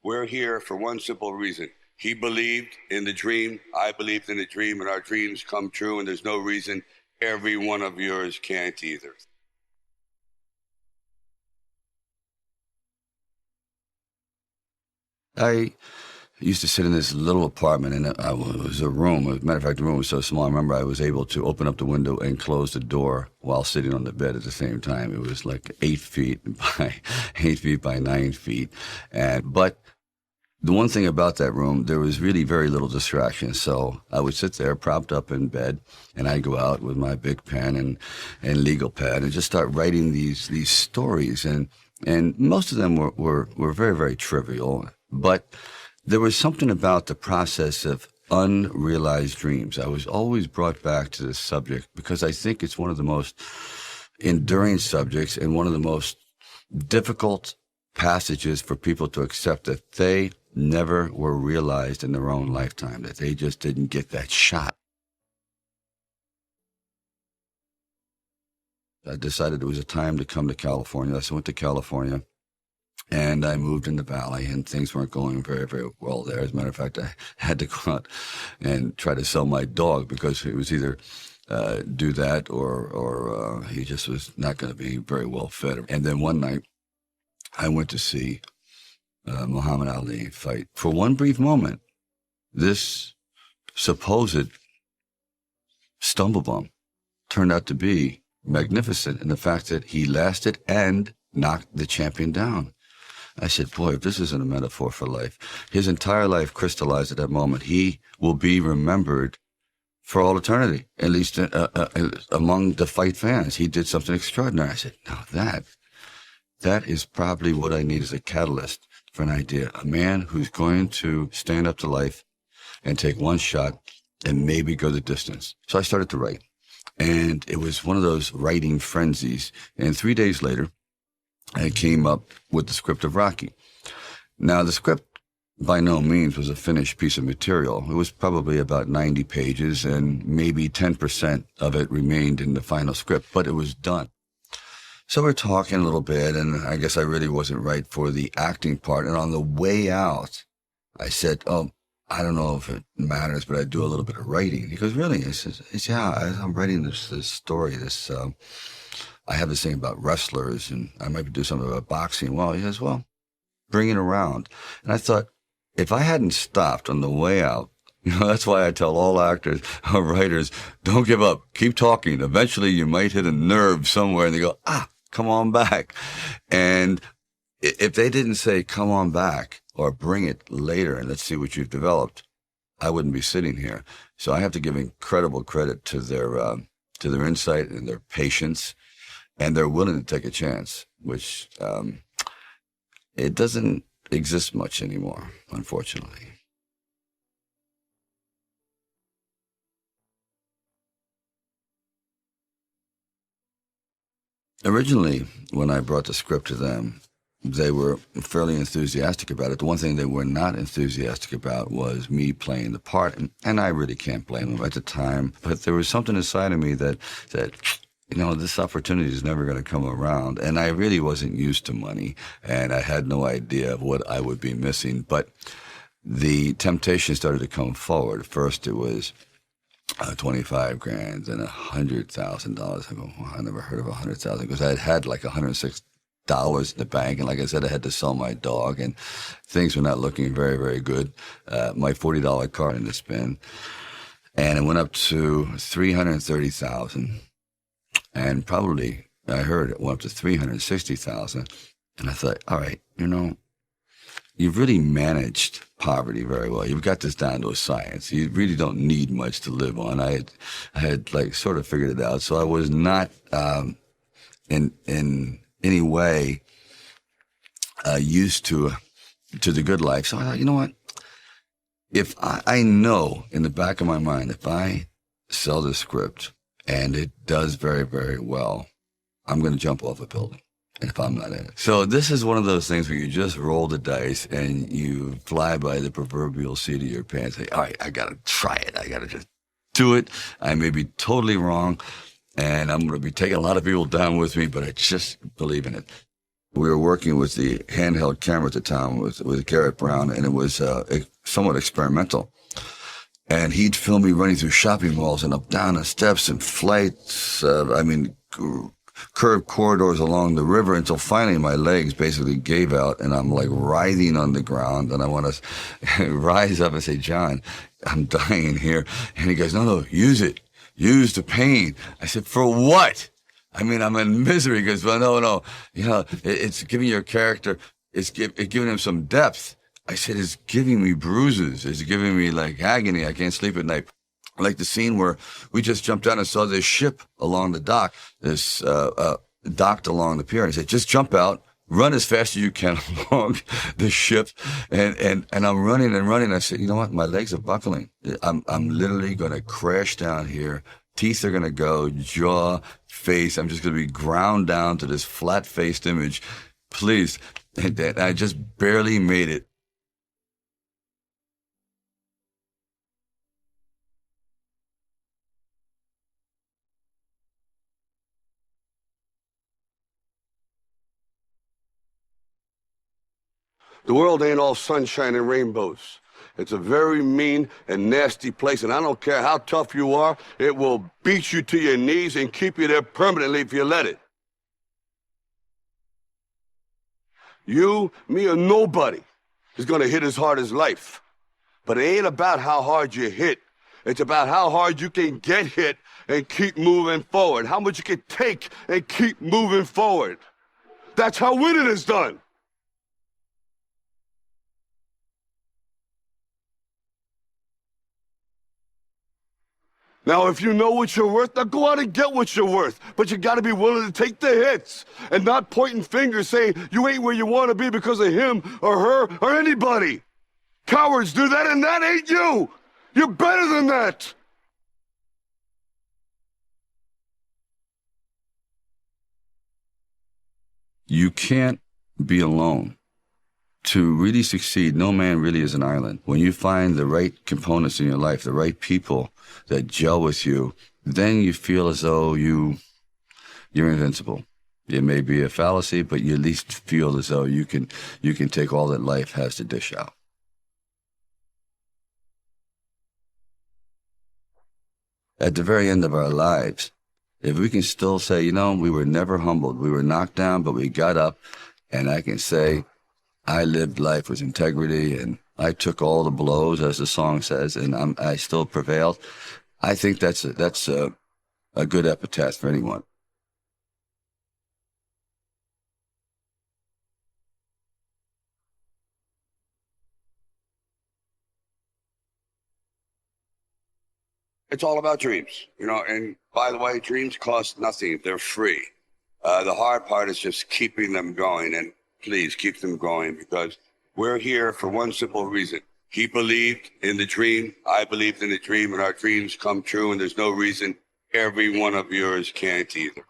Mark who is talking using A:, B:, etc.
A: We're here for one simple reason. He believed in the dream. I believed in the dream, and our dreams come true, and there's no reason every one of yours can't either.
B: I used to sit in this little apartment, and it was a room. As a matter of fact, the room was so small, I remember I was able to open up the window and close the door while sitting on the bed at the same time. It was like 8 feet by 8 feet by 9 feet. But the one thing about that room, there was really very little distraction. So I would sit there propped up in bed, and I'd go out with my big pen and legal pad and just start writing these stories. And most of them were very, very trivial. But there was something about the process of unrealized dreams. I was always brought back to this subject because I think it's one of the most enduring subjects and one of the most difficult passages for people to accept that they never were realized in their own lifetime, that they just didn't get that shot. I decided it was a time to come to California. So I went to California. And I moved in the valley, and things weren't going very, very well there. As a matter of fact, I had to go out and try to sell my dog because it was either do that or he just was not going to be very well fed. And then one night, I went to see Muhammad Ali fight. For one brief moment, this supposed stumble bump turned out to be magnificent in the fact that he lasted and knocked the champion down. I said, boy, if this isn't a metaphor for life, his entire life crystallized at that moment. He will be remembered for all eternity, at least among the fight fans. He did something extraordinary. I said, now that is probably what I need as a catalyst for an idea. A man who's going to stand up to life and take one shot and maybe go the distance. So I started to write. And it was one of those writing frenzies. And 3 days later, I came up with the script of Rocky. Now, the script by no means was a finished piece of material. It was probably about 90 pages, and maybe 10% of it remained in the final script, but it was done. So we're talking a little bit, and I guess I really wasn't right for the acting part. And on the way out, I said, oh, I don't know if it matters, but I do a little bit of writing. He goes, really? I said, yeah, I'm writing this story, I have this thing about wrestlers, and I might do something about boxing. Well, he says, well, bring it around. And I thought, if I hadn't stopped on the way out, that's why I tell all actors or writers, don't give up. Keep talking. Eventually, you might hit a nerve somewhere, and they go, come on back. And if they didn't say, come on back, or bring it later, and let's see what you've developed, I wouldn't be sitting here. So I have to give incredible credit to their insight and their patience. And they're willing to take a chance, which it doesn't exist much anymore, unfortunately. Originally, when I brought the script to them, they were fairly enthusiastic about it. The one thing they were not enthusiastic about was me playing the part, and I really can't blame them at the time. But there was something inside of me that this opportunity is never going to come around. And I really wasn't used to money, and I had no idea of what I would be missing. But the temptation started to come forward. First, it was 25 grand and $100,000. I go, well, I never heard of 100,000 because I had like $106 in the bank. And like I said, I had to sell my dog, and things were not looking very, very good. My $40 card in the spin. And it went up to 330,000. And probably, I heard it went up to 360,000. And I thought, all right, you've really managed poverty very well. You've got this down to a science. You really don't need much to live on. I had like sort of figured it out. So I was not in any way used to the good life. So I thought, you know what? If I know in the back of my mind, if I sell this script and it does very, very well, I'm going to jump off a building. And if I'm not in it. So this is one of those things where you just roll the dice and you fly by the proverbial seat of your pants. Say, all right, I got to try it. I got to just do it. I may be totally wrong, and I'm going to be taking a lot of people down with me, but I just believe in it. We were working with the handheld camera at the time with Garrett Brown, and it was somewhat experimental. And he'd film me running through shopping malls and up down the steps and flights. Curved corridors along the river until finally my legs basically gave out and I'm like writhing on the ground. And I want to rise up and say, John, I'm dying here. And he goes, no, use it. Use the pain. I said, for what? I mean, I'm in misery. He goes, well, no. You know, it's giving your character, it's giving him some depth. I said, it's giving me bruises. It's giving me like agony. I can't sleep at night. Like the scene where we just jumped out and saw this ship along the dock, docked along the pier. And I said, just jump out, run as fast as you can along the ship. And I'm running and running. I said, you know what? My legs are buckling. I'm literally going to crash down here. Teeth are going to go, jaw, face. I'm just going to be ground down to this flat-faced image. Please. And I just barely made it.
A: The world ain't all sunshine and rainbows. It's a very mean and nasty place, and I don't care how tough you are, it will beat you to your knees and keep you there permanently if you let it. You, me, or nobody is gonna hit as hard as life. But it ain't about how hard you hit. It's about how hard you can get hit and keep moving forward. How much you can take and keep moving forward. That's how winning is done. Now, if you know what you're worth, now go out and get what you're worth. But you gotta be willing to take the hits and not pointing fingers saying you ain't where you wanna be because of him or her or anybody. Cowards do that, and that ain't you. You're better than that.
B: You can't be alone. To really succeed, no man really is an island. When you find the right components in your life, the right people that gel with you, then you feel as though you're invincible. It may be a fallacy, but you at least feel as though you can take all that life has to dish out. At the very end of our lives, if we can still say, you know, we were never humbled, we were knocked down, but we got up, and I can say, I lived life with integrity, and I took all the blows, as the song says, and I still prevailed. I think that's a good epitaph for anyone.
A: It's all about dreams, you know, and by the way, dreams cost nothing. They're free. The hard part is just keeping them going, and please keep them going because we're here for one simple reason. He believed in the dream. I believed in the dream, and our dreams come true, and there's no reason every one of yours can't either.